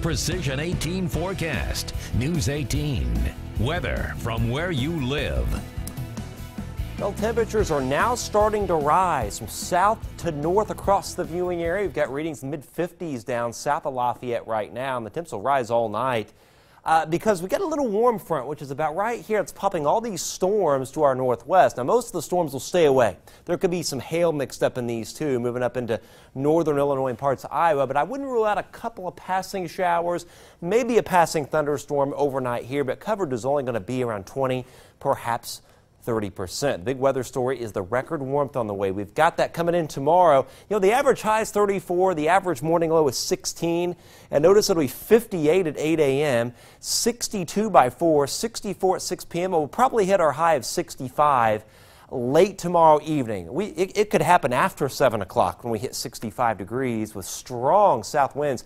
Precision 18 forecast. News 18. Weather from where you live. Well, temperatures are now starting to rise from south to north across the viewing area. We've got readings in the mid-50s down south of Lafayette right now, and the temps will rise all night because we got a little warm front, which is about right here. It's popping all these storms to our northwest. Now, most of the storms will stay away. There could be some hail mixed up in these, too, moving up into northern Illinois and parts of Iowa, but I wouldn't rule out a couple of passing showers, maybe a passing thunderstorm overnight here, but coverage is only going to be around 20, perhaps 30%. Big weather story is the record warmth on the way. We've got that coming in tomorrow. You know, the average high is 34, the average morning low is 16, and notice it'll be 58 at 8 a.m., 62 by 4, 64 at 6 p.m. We'll probably hit our high of 65 late tomorrow evening. It could happen after 7 o'clock when we hit 65 degrees with strong south winds.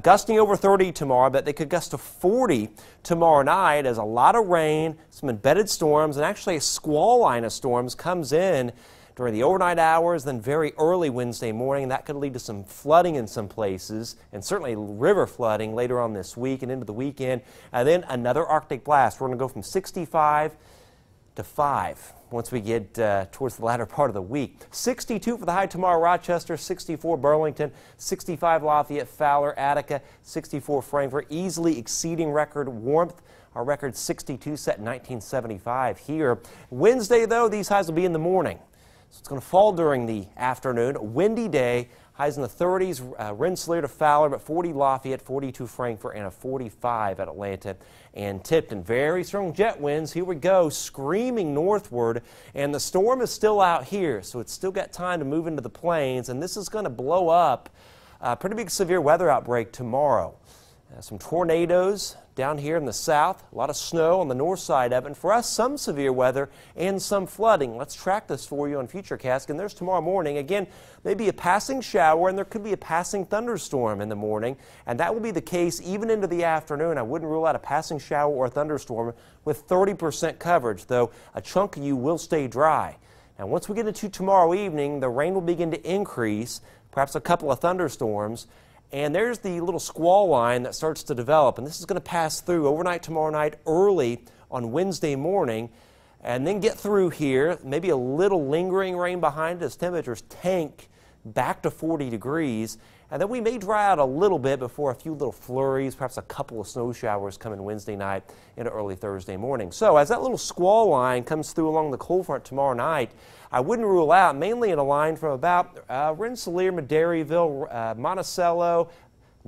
Gusting over 30 tomorrow, but they could gust to 40 tomorrow night as a lot of rain, some embedded storms, and actually a squall line of storms comes in during the overnight hours, then very early Wednesday morning. That could lead to some flooding in some places, and certainly river flooding later on this week and into the weekend. And then another Arctic blast. We're going to go from 65 to 5 once we get towards the latter part of the week. 62 for the high tomorrow, Rochester, 64 Burlington, 65 Lafayette, Fowler, Attica, 64 Frankfort, easily exceeding record warmth. Our record 62 set in 1975 here. Wednesday, though, these highs will be in the morning. So it's going to fall during the afternoon. Windy day. Highs in the 30s, Rensselaer to Fowler, but 40 Lafayette, 42 Frankfort, and a 45 at Atlanta and Tipton. Very strong jet winds. Here we go, screaming northward, and the storm is still out here, so it's still got time to move into the plains, and this is going to blow up a pretty big severe weather outbreak tomorrow. Some tornadoes down here in the south, a lot of snow on the north side of it, and for us, some severe weather and some flooding. Let's track this for you on Futurecast, and there's tomorrow morning. Again, maybe a passing shower, and there could be a passing thunderstorm in the morning, and that will be the case even into the afternoon. I wouldn't rule out a passing shower or a thunderstorm with 30% coverage, though a chunk of you will stay dry. Now, once we get into tomorrow evening, the rain will begin to increase, perhaps a couple of thunderstorms. And there's the little squall line that starts to develop, and this is going to pass through overnight tomorrow night, early on Wednesday morning, and then get through here. Maybe a little lingering rain behind it as temperatures tank back to 40 degrees, and then we may dry out a little bit before a few little flurries, perhaps a couple of snow showers come in Wednesday night into early Thursday morning. So as that little squall line comes through along the cold front tomorrow night, I wouldn't rule out, mainly in a line from about Rensselaer, Madairyville, Monticello,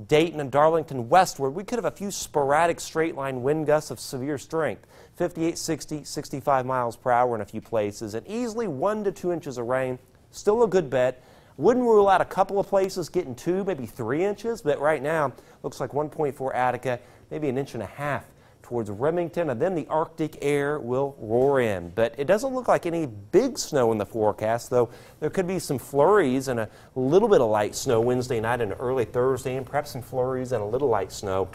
Dayton, and Darlington westward. We could have a few sporadic straight line wind gusts of severe strength, 58, 60, 65 miles per hour in a few places, and easily 1 to 2 inches of rain. Still a good bet. Wouldn't rule out a couple of places getting 2, maybe 3 inches, but right now looks like 1.4 Attica, maybe 1.5 inches towards Remington, and then the Arctic air will roar in. But it doesn't look like any big snow in the forecast, though there could be some flurries and a little bit of light snow Wednesday night and early Thursday, and perhaps some flurries and a little light snow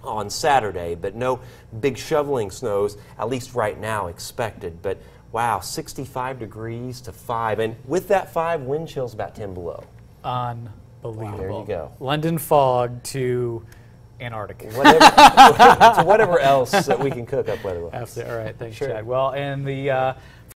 on Saturday, but no big shoveling snows, at least right now, expected. But wow, 65 degrees to 5, and with that 5, wind chills about 10 below. Unbelievable. Wow, there you go. London fog to Antarctica. Whatever else that we can cook up weather-wise. Absolutely. All right. Thanks, Sure. Chad. Well, and the